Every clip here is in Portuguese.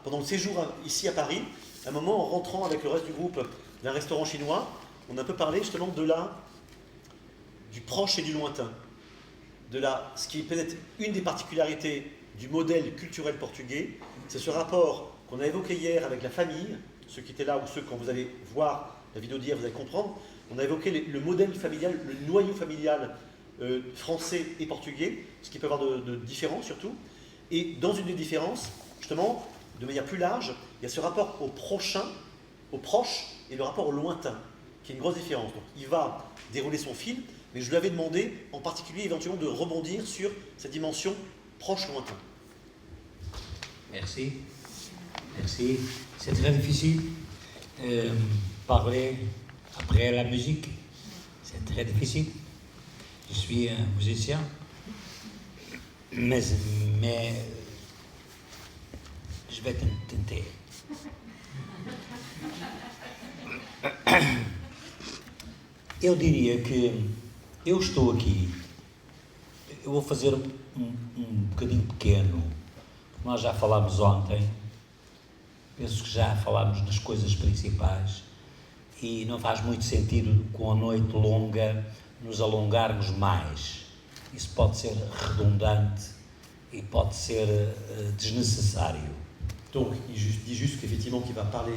pendant le séjour ici à Paris, à un moment, en rentrant avec le reste du groupe d'un restaurant chinois, on a un peu parlé justement du proche et du lointain. Ce qui est peut-être une des particularités du modèle culturel portugais, c'est ce rapport qu'on a évoqué hier avec la famille. Ceux qui étaient là ou ceux, quand vous allez voir la vidéo d'hier, vous allez comprendre. On a évoqué le modèle familial, le noyau familial français et portugais, ce qui peut avoir de différents surtout. Et dans une des différences, justement, de manière plus large, il y a ce rapport au prochain, au proche, et le rapport au lointain, qui est une grosse différence. Donc il va dérouler son fil, mais je lui avais demandé en particulier éventuellement de rebondir sur cette dimension proche-lointain. Merci. Merci. C'est très difficile parler après la musique. C'est très difficile. Je suis un musicien, mais je vais tenter. Eu diria que eu estou aqui, eu vou fazer um bocadinho pequeno, porque nós já falámos ontem, penso que já falámos nas coisas principais e não faz muito sentido com a noite longa nos alongarmos mais. Isso pode ser redundante e pode ser desnecessário. Donc, il dit juste qu'effectivement, qu'il va parler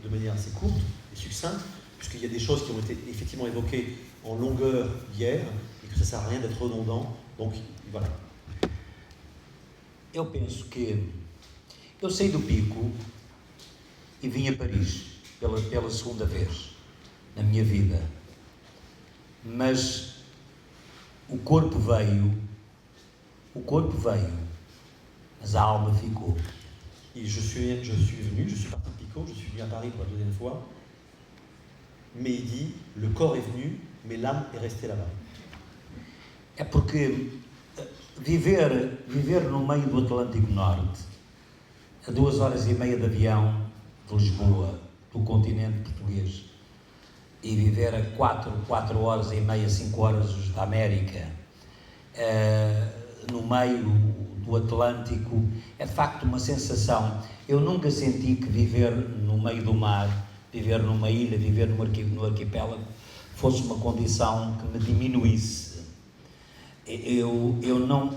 de manière assez courte et succincte, puisqu'il y a des choses qui ont été effectivement évoquées en longueur hier, et que ça ne sert à rien d'être redondant. Donc, voilà. Eu penso que eu saí do Pico e vim a Paris pela segunda vez na minha vida, mas o corpo veio, mas a alma ficou. Et je suis venu, je suis parti de Pico, je suis venu à Paris pour la deuxième fois, mais il dit, le corps est venu, mais l'âme est restée là-bas. É porque viver no meio do Atlântico Norte, a 2 horas e meia de avião de Lisboa, do continente português, e viver a 4 horas e meia, 5 horas da América, no meio do Atlântico, é de facto uma sensação. Eu nunca senti que viver no meio do mar, viver numa ilha, viver no arquipélago, fosse uma condição que me diminuísse. Eu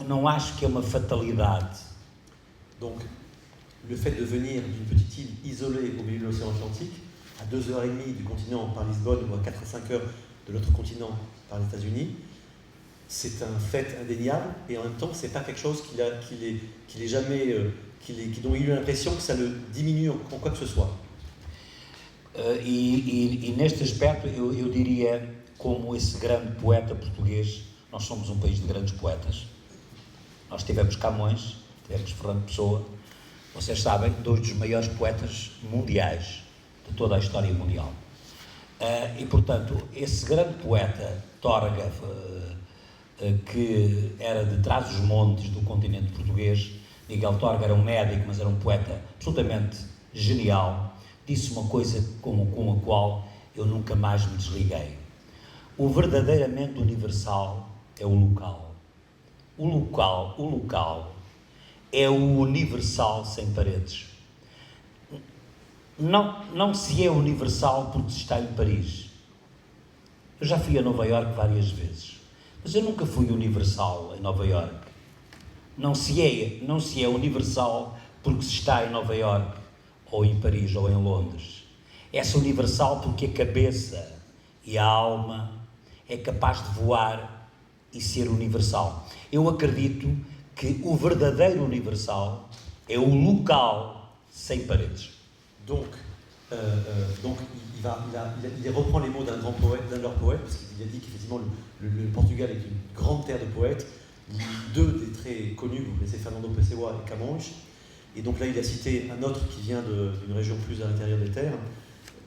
não acho que é uma fatalidade. Donc, le fait de venir d'une petite île isolée au milieu de l'océan Atlantique, à 2h30 du continent par Lisbonne ou à 4 à 5 heures de l'autre continent par les États-Unis, c'est un fait indéniable, et en même temps, c'est pas quelque chose dont il a eu l'impression que ça le diminue en quoi que ce soit. E neste aspecto, eu diria, como esse grande poeta português, nós somos um país de grandes poetas. Nós tivemos Camões, tivemos Fernando Pessoa, vocês sabem, 2 dos maiores poetas mundiais de toda a história mundial. E, portanto, esse grande poeta, Torga, que era de Trás-os-Montes do continente português, Miguel Torga era um médico, mas era um poeta absolutamente genial, disse uma coisa com a qual eu nunca mais me desliguei. O verdadeiramente universal é o local. O local é o universal sem paredes. Não se é universal porque se está em Paris. Eu já fui a Nova Iorque várias vezes, mas eu nunca fui universal em Nova Iorque. Não se é universal porque se está em Nova Iorque, ou em Paris, ou em Londres. É-se universal porque a cabeça e a alma é capaz de voar e ser universal. Eu acredito que o verdadeiro universal é o local sem paredes. Donc il reprend les mots d'un grand poète, d'un de leurs poètes, parce qu'il a dit qu'effectivement le Portugal est une grande terre de poètes. 2 des très connus, vous connaissez Fernando Pessoa et Camões. Et donc là, il a cité un autre qui vient d'une région plus à l'intérieur des terres.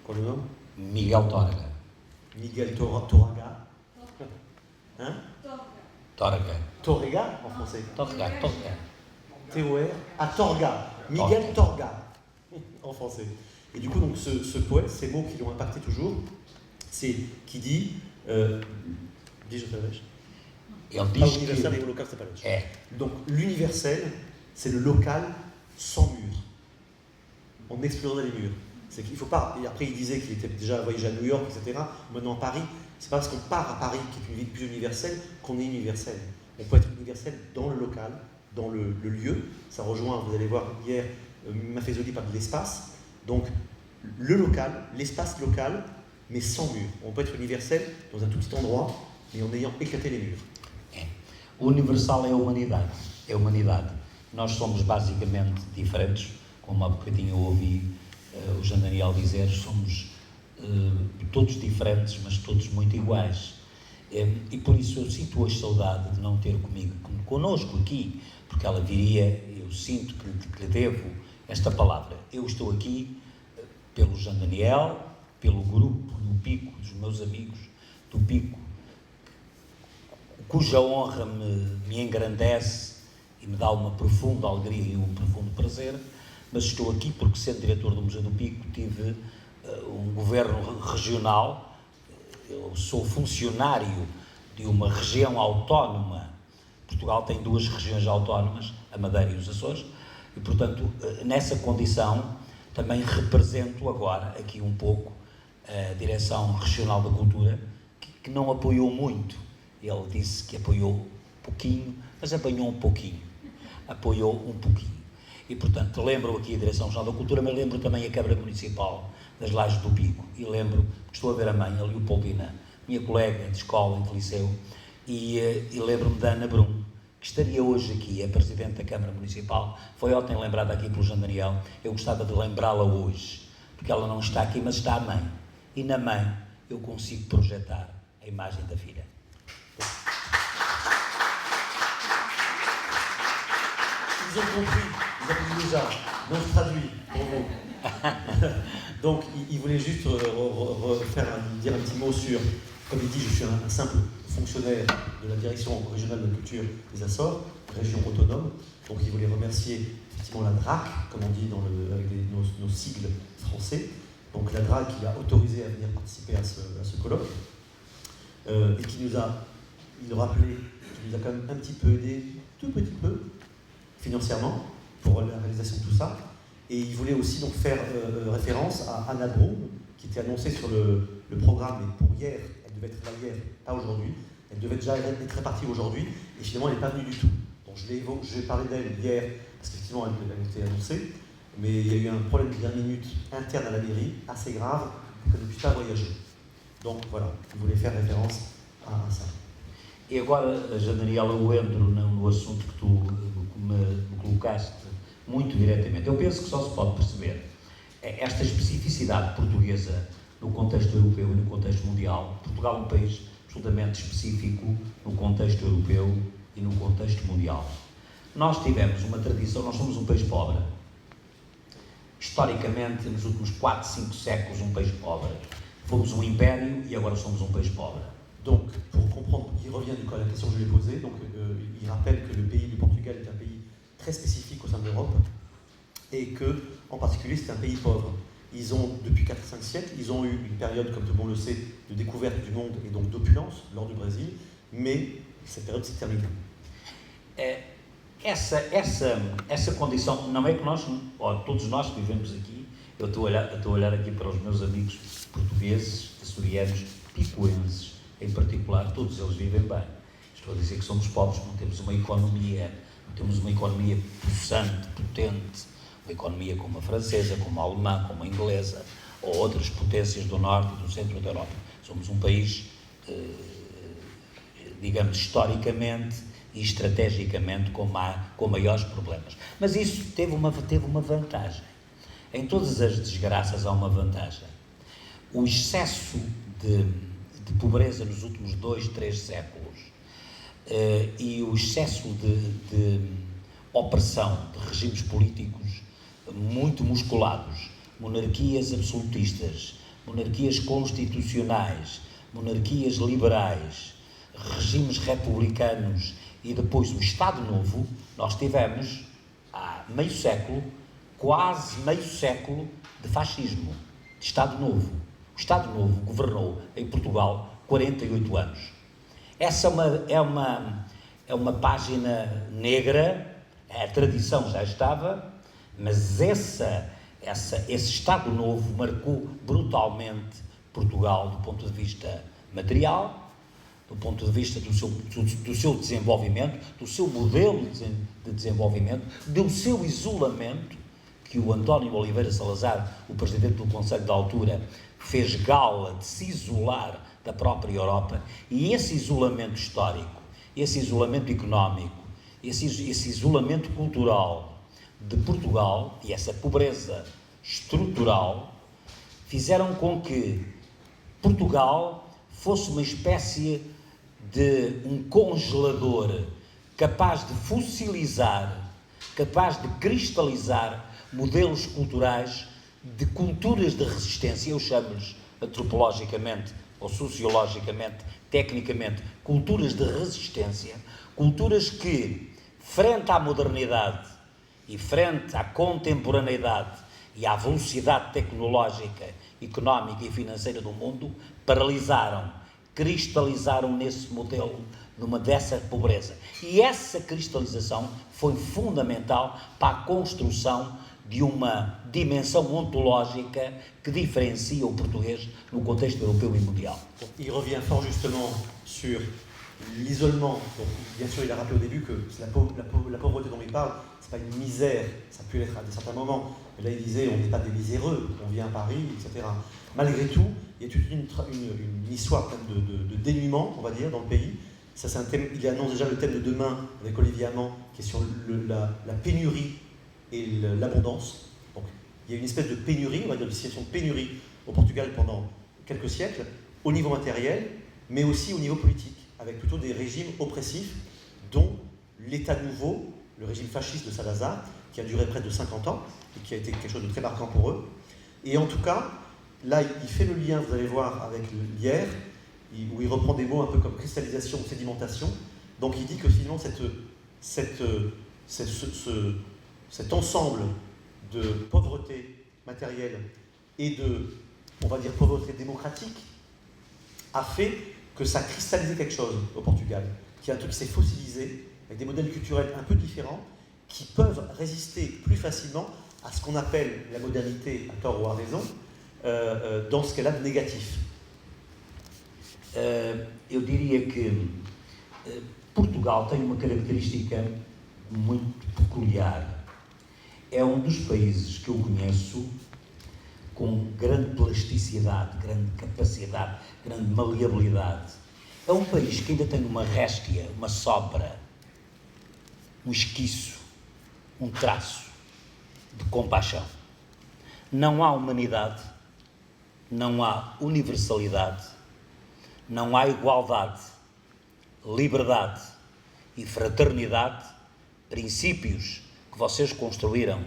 Quoi le nom? Miguel Torga. Miguel Torga. Hein? Torga. Torga en français. Torga. T-O-R. Ah, Torga. Miguel Torga en français. Et du coup, donc, ce poète, ces mots qui l'ont impacté toujours, c'est qui dit. Dis-je l'universel et le local, c'est pas la même chose. Donc, l'universel, c'est le local sans mur. en explorant les murs. C'est qu'il faut pas. Et après, il disait qu'il était déjà voyagé à New York, etc. Maintenant à Paris, c'est pas parce qu'on part à Paris, qui est une ville plus universelle, qu'on est universel. On peut être universel dans le local, dans le lieu. Ça rejoint, vous allez voir hier, Maffezoli parle de l'espace. Donc, le local, l'espace local, mais sans mur. On peut être universel dans un tout petit endroit, mais en ayant éclaté les murs. O universal é a humanidade. É a humanidade. Nós somos basicamente diferentes, como há bocadinho eu ouvi o Jean Daniel dizer, somos todos diferentes, mas todos muito iguais. E por isso eu sinto hoje saudade de não ter connosco aqui, porque ela viria, eu sinto que lhe devo esta palavra. Eu estou aqui pelo Jean Daniel, pelo grupo do Pico, dos meus amigos do Pico, cuja honra me engrandece e me dá uma profunda alegria e um profundo prazer, mas estou aqui porque, sendo diretor do Museu do Pico, tive um governo regional, eu sou funcionário de uma região autónoma. Portugal tem 2 regiões autónomas, a Madeira e os Açores, e, portanto, nessa condição, também represento agora aqui um pouco a Direção Regional da Cultura, que não apoiou muito. Ele disse que apoiou pouquinho, mas apanhou um pouquinho. Apoiou um pouquinho. E, portanto, lembro aqui a Direção Regional da Cultura, mas lembro também a Câmara Municipal das Lajes do Pico. E lembro, porque estou a ver a mãe, a Leopoldina, minha colega de escola e de liceu, e lembro-me da Ana Brum, que estaria hoje aqui, a Presidente da Câmara Municipal. Foi ontem lembrada aqui pelo Jean Daniel. Eu gostava de lembrá-la hoje, porque ela não está aqui, mas está a mãe. E na mãe eu consigo projetar a imagem da filha. Ils ont compris, ils ont compris déjà, donc je traduis pour vous. Donc il voulait juste dire un petit mot sur, comme il dit, je suis un simple fonctionnaire de la direction régionale de la culture des Açores, région autonome, donc il voulait remercier effectivement la DRAC, comme on dit avec nos sigles français, donc la DRAC qui a autorisé à venir participer à ce colloque, et qui nous a, il rappelait, qui nous a quand même un petit peu aidé, tout petit peu, financièrement, pour la réalisation de tout ça. Et il voulait aussi donc faire référence à Anna Brum, qui était annoncée sur le programme, mais pour hier, elle devait être là hier, pas aujourd'hui. Elle devait déjà être répartie aujourd'hui, et finalement elle n'est pas venue du tout. Donc j'ai parlé d'elle hier, parce qu'effectivement elle était annoncée, mais il y a eu un problème de dernière minute interne à la mairie, assez grave, pour qu'elle ne puisse pas voyager. Donc voilà, il voulait faire référence à ça. E agora, Jean Daniel, eu entro no assunto que tu me colocaste muito diretamente. Eu penso que só se pode perceber esta especificidade portuguesa no contexto europeu e no contexto mundial. Portugal é um país absolutamente específico no contexto europeu e no contexto mundial. Nós tivemos uma tradição, nós somos um país pobre. Historicamente, nos últimos 4, 5 séculos, um país pobre. Fomos um império e agora somos um país pobre. Donc, pour comprendre, il revient du coup à la question que je lui ai posée. Donc, il rappelle que le pays du Portugal est un pays très spécifique au sein de l'Europe et que, en particulier, c'est un pays pauvre. Ils ont, depuis 4-5 siècles, ils ont eu une période, comme tout le monde le sait, de découverte du monde et donc d'opulence lors du Brésil, mais cette période s'est terminée. Essa condição, não é que nós, todos nós que vivemos aqui, eu estou a olhar aqui para os meus amigos portugueses, açorianos, picuenses, em particular, todos eles vivem bem. Estou a dizer que somos pobres, não temos uma economia possante, potente, uma economia como a francesa, como a alemã, como a inglesa, ou outras potências do norte e do centro da Europa. Somos um país, digamos, historicamente e estrategicamente com maiores problemas. Mas isso teve uma vantagem. Em todas as desgraças há uma vantagem. O excesso de pobreza nos últimos 2, 3 séculos e o excesso de opressão de regimes políticos muito musculados, monarquias absolutistas, monarquias constitucionais, monarquias liberais, regimes republicanos e depois o Estado Novo, nós tivemos há meio século, quase meio século de fascismo, de Estado Novo. O Estado Novo governou em Portugal 48 anos. Essa é uma página negra, a tradição já estava, mas esse Estado Novo marcou brutalmente Portugal do ponto de vista material, do ponto de vista do seu desenvolvimento, do seu modelo de desenvolvimento, do seu isolamento, que o António Oliveira Salazar, o presidente do Conselho da altura, fez gala de se isolar da própria Europa, e esse isolamento histórico, esse isolamento económico, esse isolamento cultural de Portugal e essa pobreza estrutural fizeram com que Portugal fosse uma espécie de um congelador capaz de fossilizar, capaz de cristalizar modelos culturais de culturas de resistência. Eu chamo-lhes antropologicamente ou sociologicamente, tecnicamente, culturas de resistência, culturas que, frente à modernidade e frente à contemporaneidade e à velocidade tecnológica, económica e financeira do mundo, paralisaram, cristalizaram nesse modelo, numa dessa pobreza. E essa cristalização foi fundamental para a construção de uma dimensão ontológica que différencie o português no contexte europeu et mondial. Il revient fort justement sur l'isolement. Donc, bien sûr, il a rappelé au début que la pauvreté dont il parle, c'est pas une misère, ça peut l'être à certains moments. Mais là, il disait, on n'est pas des miséreux, on vient à Paris, etc. Malgré tout, il y a toute une histoire de dénuement, on va dire, dans le pays. Ça, c'est un thème, il annonce déjà le thème de demain avec Olivier Amand, qui est sur la pénurie et l'abondance. Donc, il y a une espèce de pénurie, on va dire une situation de pénurie au Portugal pendant quelques siècles, au niveau matériel, mais aussi au niveau politique, avec plutôt des régimes oppressifs, dont l'État nouveau, le régime fasciste de Salazar, qui a duré près de 50 ans, et qui a été quelque chose de très marquant pour eux. Et en tout cas, là, il fait le lien, vous allez voir, avec l'hier, où il reprend des mots un peu comme cristallisation, sédimentation. Donc il dit que finalement, cet ensemble de pauvreté matérielle et de, on va dire, pauvreté démocratique a fait que ça a cristallisé quelque chose au Portugal, qui est un truc qui s'est fossilisé, avec des modèles culturels un peu différents, qui peuvent résister plus facilement à ce qu'on appelle la modernité, à tort ou à raison, dans ce qu'elle a de négatif. Eu diria que Portugal tem uma característica muito peculiar. É um dos países que eu conheço com grande plasticidade, grande capacidade, grande maleabilidade. É um país que ainda tem uma réstia, uma sobra, um esquiço, um traço de compaixão. Não há humanidade, não há universalidade, não há igualdade, liberdade e fraternidade, princípios que vocês construíram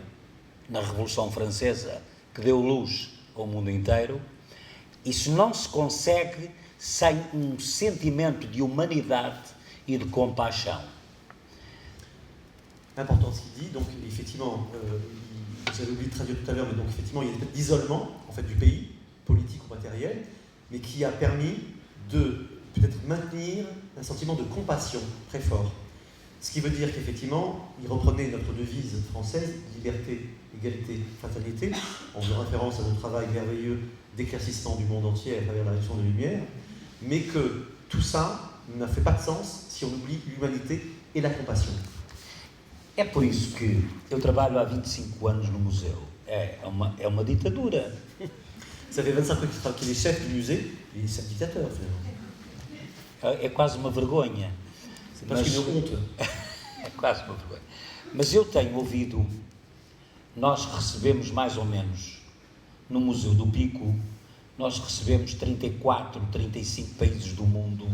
na Revolução Francesa, que deu luz ao mundo inteiro. Isso não se consegue sem um sentimento de humanidade et de compassion. Important ce qu'il dit, donc effectivement, vous avez oublié de traduire tout à l'heure, mais donc effectivement il y a une espèce d'isolement en fait, du pays, politique ou matériel, mais qui a permis de peut-être maintenir un sentiment de compassion très fort. Ce qui veut dire qu'effectivement, il reprenait notre devise française, liberté, égalité, fraternité, en faisant référence à notre travail merveilleux d'éclaircissement du monde entier à travers la révolution de lumière, mais que tout ça n'a fait pas de sens si on oublie l'humanité et la compassion. É por isso que eu trabalho há 25 anos no museu. É uma ditadura. Ça fait 25 ans qu'il est chef du musée, et c'est un dictateur finalement. É quase uma vergonha. C'est presque une honte. É quase uma vergonha. Mas eu tenho ouvido, nós recebemos mais ou menos, no Museu do Pico, nós recebemos 34, 35 países do mundo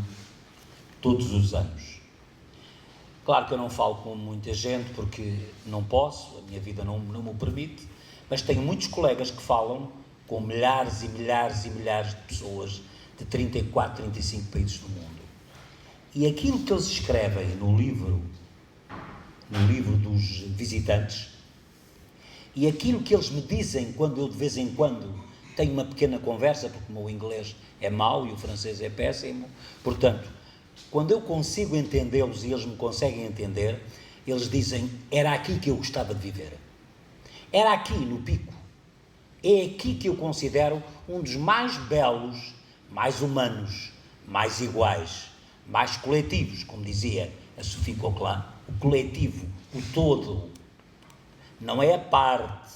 todos os anos. Claro que eu não falo com muita gente porque não posso, a minha vida não me permite, mas tenho muitos colegas que falam com milhares e milhares e milhares de pessoas de 34, 35 países do mundo. E aquilo que eles escrevem no livro dos visitantes, e aquilo que eles me dizem quando eu de vez em quando tenho uma pequena conversa, porque o meu inglês é mau e o francês é péssimo, portanto, quando eu consigo entendê-los e eles me conseguem entender, eles dizem, era aqui que eu gostava de viver. Era aqui, no Pico. É aqui que eu considero um dos mais belos, mais humanos, mais iguais, mais coletivos, como dizia a Sophie Coquelin, o coletivo, o todo, não é a parte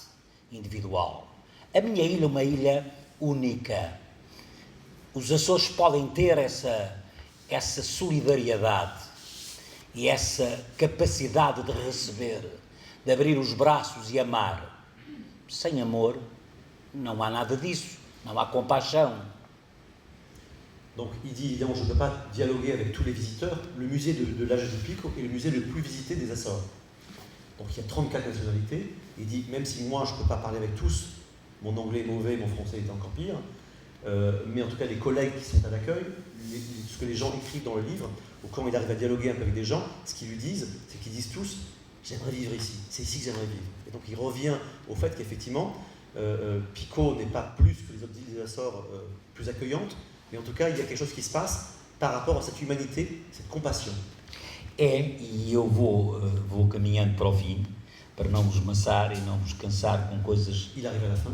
individual. A minha ilha é uma ilha única. Os Açores podem ter essa solidariedade e essa capacidade de receber, de abrir os braços e amar. Sem amor, não há nada disso, não há compaixão. Donc il dit évidemment je ne peux pas dialoguer avec tous les visiteurs. Le musée de l'âge du Pico est le musée le plus visité des Açores. Donc il y a 34 nationalités. Il dit même si moi je ne peux pas parler avec tous, mon anglais est mauvais, mon français est encore pire, mais en tout cas les collègues qui sont à l'accueil, ce que les gens écrivent dans le livre, ou quand il arrive à dialoguer un peu avec des gens, ce qu'ils lui disent, c'est qu'ils disent tous j'aimerais vivre ici, c'est ici que j'aimerais vivre. Et donc il revient au fait qu'effectivement Pico n'est pas plus que les autres îles des Açores plus accueillantes, mais en tout cas il y a quelque chose qui se passe par rapport à cette humanité, cette compassion. E eu vou caminhando para o fim, para não vos maçar e não vos cansar com coisas. Il arrive à la fin.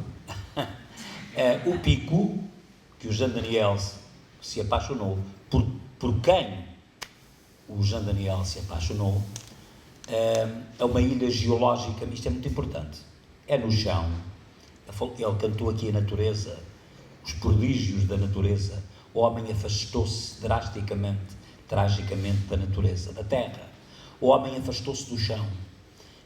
O Pico, que o Jean Daniel se apaixonou, por quem o Jean Daniel se apaixonou, é uma ilha geológica, isto é muito importante, é no chão. Ele cantou aqui a natureza, os prodígios da natureza. O homem afastou-se drasticamente, tragicamente da natureza, da terra. O homem afastou-se do chão.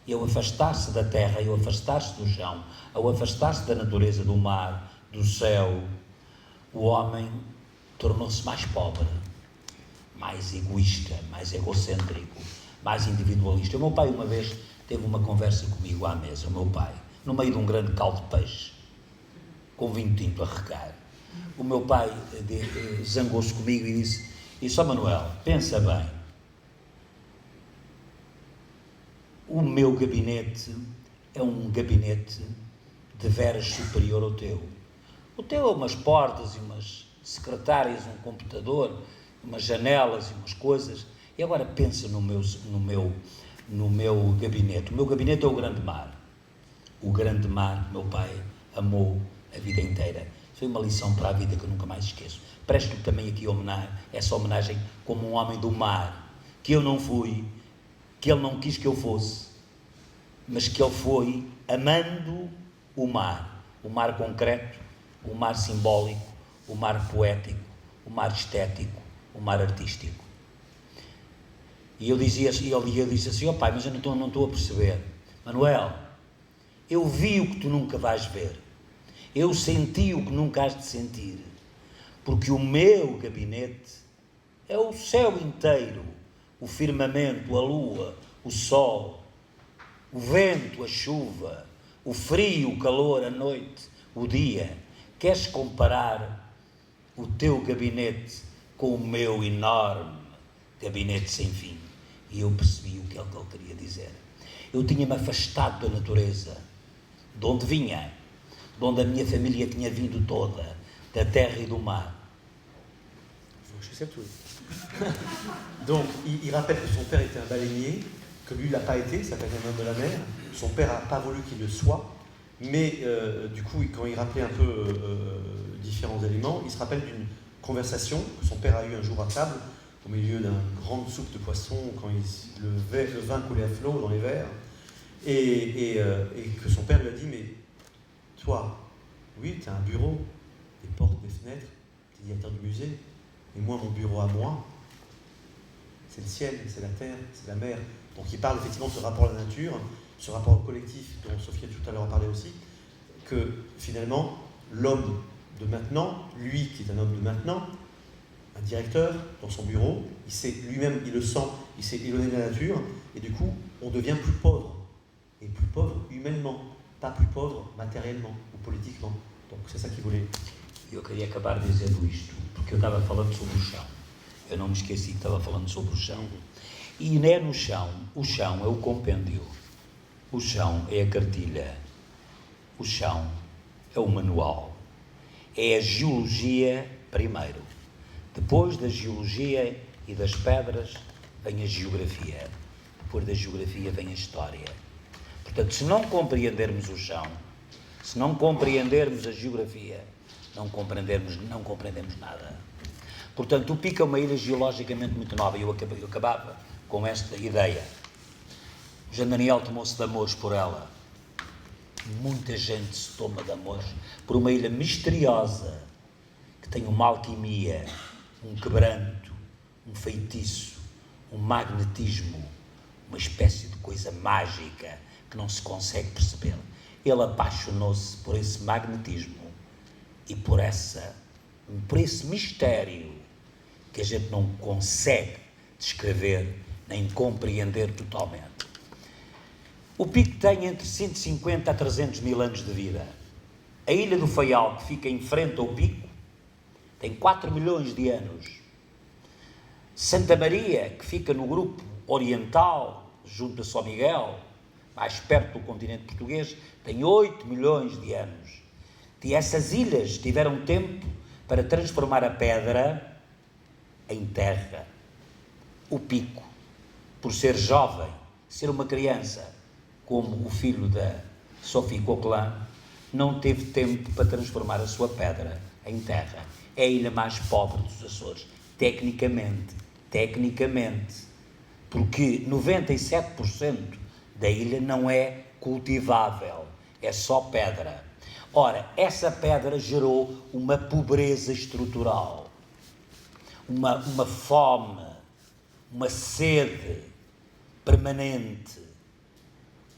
E ao afastar-se da terra, e ao afastar-se do chão, ao afastar-se da natureza, do mar, do céu, o homem tornou-se mais pobre, mais egoísta, mais egocêntrico, mais individualista. O meu pai uma vez teve uma conversa comigo à mesa, o meu pai, no meio de um grande caldo de peixe, com vinho tinto a regar. O meu pai zangou-se comigo e disse, ó Manuel, pensa bem, o meu gabinete é um gabinete de veras superior ao teu. O teu é umas portas e umas secretárias, um computador, umas janelas e umas coisas. E agora pensa no meu gabinete. O meu gabinete é o grande mar. O grande mar, meu pai amou a vida inteira. Foi uma lição para a vida que eu nunca mais esqueço. Presto também aqui essa homenagem como um homem do mar, que eu não fui, que ele não quis que eu fosse, mas que ele foi amando o mar concreto, o mar simbólico, o mar poético, o mar estético, o mar artístico. E ele disse assim, ó pai, mas eu não estou a perceber. Manuel, eu vi o que tu nunca vais ver. Eu senti o que nunca has de sentir. Porque o meu gabinete é o céu inteiro, o firmamento, a lua, o sol, o vento, a chuva, o frio, o calor, a noite, o dia. Queres comparar o teu gabinete com o meu enorme gabinete sem fim? E eu percebi o que ele queria dizer. Eu tinha-me afastado da natureza, de onde vinha, de onde a minha família tinha vindo toda, da terra e do mar. Je sais tout. Donc, il rappelle que son père était un baleinier, que lui, il l'a pas été, il s'appelle un homme de la mer. Son père n'a pas voulu qu'il le soit, mais du coup, quand il rappelait un peu différents éléments, il se rappelle d'une conversation que son père a eue un jour à table, au milieu d'une grande soupe de poisson, quand le vin coulait à flot dans les verres, et que son père lui a dit, mais toi, oui, tu as un bureau, des portes, des fenêtres, tu es directeur du musée, et moi, mon bureau à moi, c'est le ciel, c'est la terre, c'est la mer. Donc il parle effectivement de ce rapport à la nature, ce rapport au collectif dont Sophie a tout à l'heure parlé aussi, que finalement, l'homme de maintenant, lui qui est un homme de maintenant, un directeur dans son bureau, il sait lui-même, il le sent, il s'est éloigné de la nature, et du coup, on devient plus pauvre, et plus pauvre humainement, pas plus pauvre matériellement ou politiquement. Donc c'est ça qu'il voulait. Eu queria acabar dizendo isto, porque eu estava falando sobre o chão. Eu não me esqueci que estava falando sobre o chão. E não é no chão. O chão é o compêndio. O chão é a cartilha. O chão é o manual. É a geologia primeiro. Depois da geologia e das pedras vem a geografia. Depois da geografia vem a história. Portanto, se não compreendermos o chão, Se não compreendermos a geografia, não compreendemos nada. Portanto, o Pico é uma ilha geologicamente muito nova, e eu acabava com esta ideia. Jean Daniel tomou-se de amores por ela. Muita gente se toma de amores por uma ilha misteriosa, que tem uma alquimia, um quebranto, um feitiço, um magnetismo, uma espécie de coisa mágica que não se consegue perceber. Ele apaixonou-se por esse magnetismo e por esse mistério que a gente não consegue descrever nem compreender totalmente. O Pico tem entre 150 a 300 mil anos de vida. A ilha do Faial, que fica em frente ao Pico, tem 4 milhões de anos. Santa Maria, que fica no grupo oriental, junto a São Miguel, mais perto do continente português, tem 8 milhões de anos. E essas ilhas tiveram tempo para transformar a pedra em terra. O Pico, por ser jovem, ser uma criança, como o filho da Sophie Coquelin, não teve tempo para transformar a sua pedra em terra. É a ilha mais pobre dos Açores, tecnicamente, porque 97% da ilha não é cultivável, é só pedra. Ora, essa pedra gerou uma pobreza estrutural, uma fome, uma sede permanente,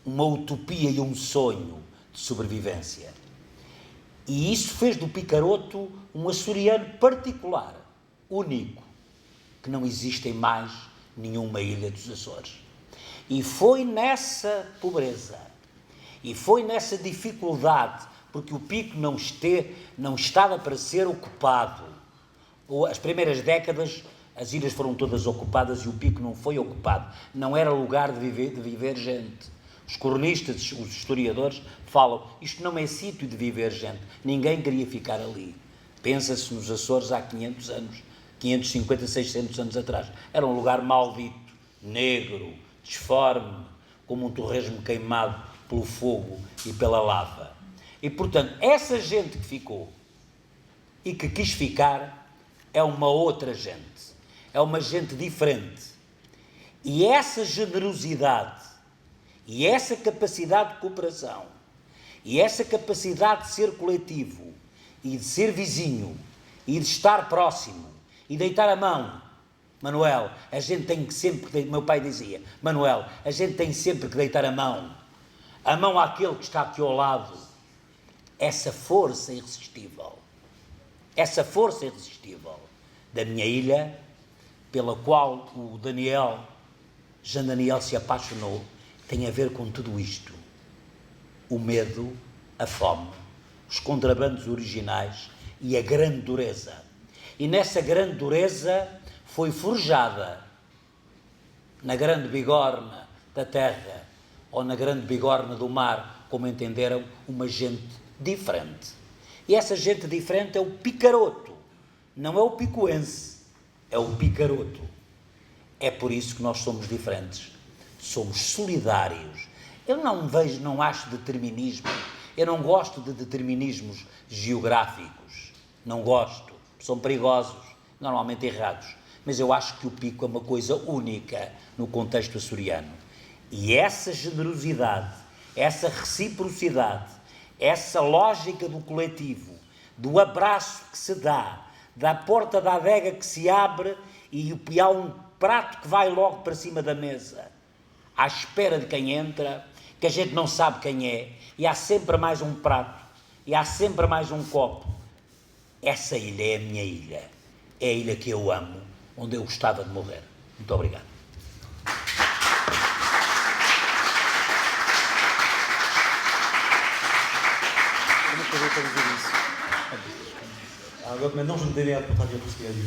uma utopia e um sonho de sobrevivência. E isso fez do Picaroto um açoriano particular, único, que não existe em mais nenhuma ilha dos Açores. E foi nessa pobreza, e foi nessa dificuldade, porque o Pico não estava para ser ocupado. As primeiras décadas, as ilhas foram todas ocupadas e o Pico não foi ocupado. Não era lugar de viver gente. Os cronistas, os historiadores, falam, isto não é sítio de viver gente. Ninguém queria ficar ali. Pensa-se nos Açores há 500 anos, 550, 600 anos atrás. Era um lugar maldito, negro, disforme, como um torresmo queimado pelo fogo e pela lava. E, portanto, essa gente que ficou e que quis ficar é uma outra gente. É uma gente diferente. E essa generosidade, e essa capacidade de cooperação, e essa capacidade de ser coletivo, e de ser vizinho, e de estar próximo, e deitar a mão. Manuel, a gente tem que sempre, meu pai dizia, Manuel, a gente tem sempre que deitar a mão àquele que está aqui ao lado. Essa força irresistível da minha ilha, pela qual o Jean Daniel se apaixonou, tem a ver com tudo isto. O medo, a fome, os contrabandos originais e a grande dureza. E nessa grande dureza foi forjada, na grande bigorna da terra, ou na grande bigorna do mar, como entenderam, uma gente diferente. E essa gente diferente é o Picaroto, não é o picoense, é o Picaroto. É por isso que nós somos diferentes, somos solidários. Eu não acho determinismo, eu não gosto de determinismos geográficos, não gosto, são perigosos, normalmente errados, mas eu acho que o Pico é uma coisa única no contexto açoriano. E essa generosidade, essa reciprocidade, essa lógica do coletivo, do abraço que se dá, da porta da adega que se abre e há um prato que vai logo para cima da mesa, à espera de quem entra, que a gente não sabe quem é, e há sempre mais um prato, e há sempre mais um copo. Essa ilha é a minha ilha, é a ilha que eu amo, onde eu gostava de morrer. Muito obrigado. Alors maintenant, je me démerde pour traduire tout ce qu'il a dit.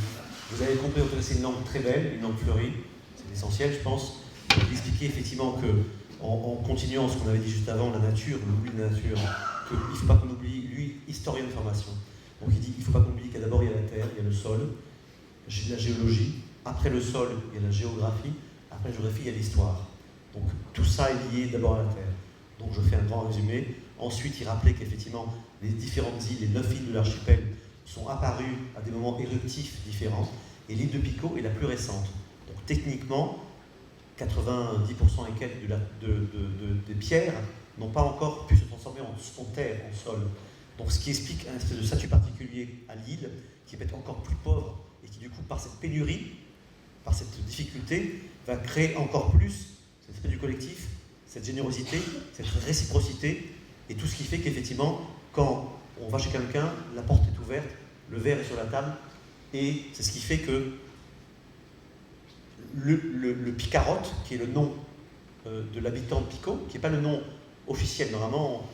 Vous avez compris, c'est une langue très belle, une langue fleurie, c'est essentiel, je pense. Il expliquait effectivement que, en continuant ce qu'on avait dit juste avant, la nature, l'oubli de la nature, qu'il ne faut pas qu'on oublie, lui, historien de formation. Donc il dit qu'il ne faut pas qu'on oublie qu'il y a d'abord il y a la terre, il y a le sol, la géologie, après le sol, il y a la géographie, après la géographie, il y a l'histoire. Donc tout ça est lié d'abord à la terre. Donc je fais un grand résumé. Ensuite, il rappelait qu'effectivement, les différentes îles, les 9 îles de l'archipel, sont apparues à des moments éruptifs différents. Et l'île de Pico est la plus récente. Donc techniquement, 90% et quelques des pierres n'ont pas encore pu se transformer en terre, en sol. Donc ce qui explique un espèce de statut particulier à l'île, qui peut être encore plus pauvre, et qui du coup, par cette pénurie, par cette difficulté, va créer encore plus cet esprit du collectif, cette générosité, cette réciprocité, et tout ce qui fait qu'effectivement, quand on va chez quelqu'un, la porte est ouverte, le verre est sur la table, et c'est ce qui fait que le Picarotte, qui est le nom de l'habitant de Pico, qui n'est pas le nom officiel, normalement,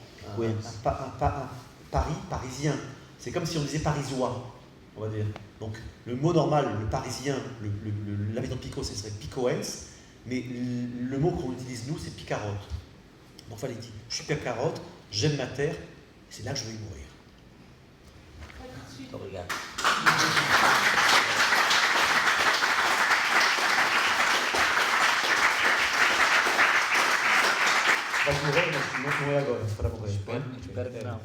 Paris, parisien, c'est comme si on disait parisois, on va dire. Donc le mot normal, le parisien, l'habitant de Pico, ce serait picoense, mais le mot qu'on utilise nous, c'est Picarotte. Donc fallait dire, je suis Picarotte, j'aime ma terre, et c'est là que je vais y mourir. Obrigado. Vai morrer, mas não é agora, para morrer. Espero que não.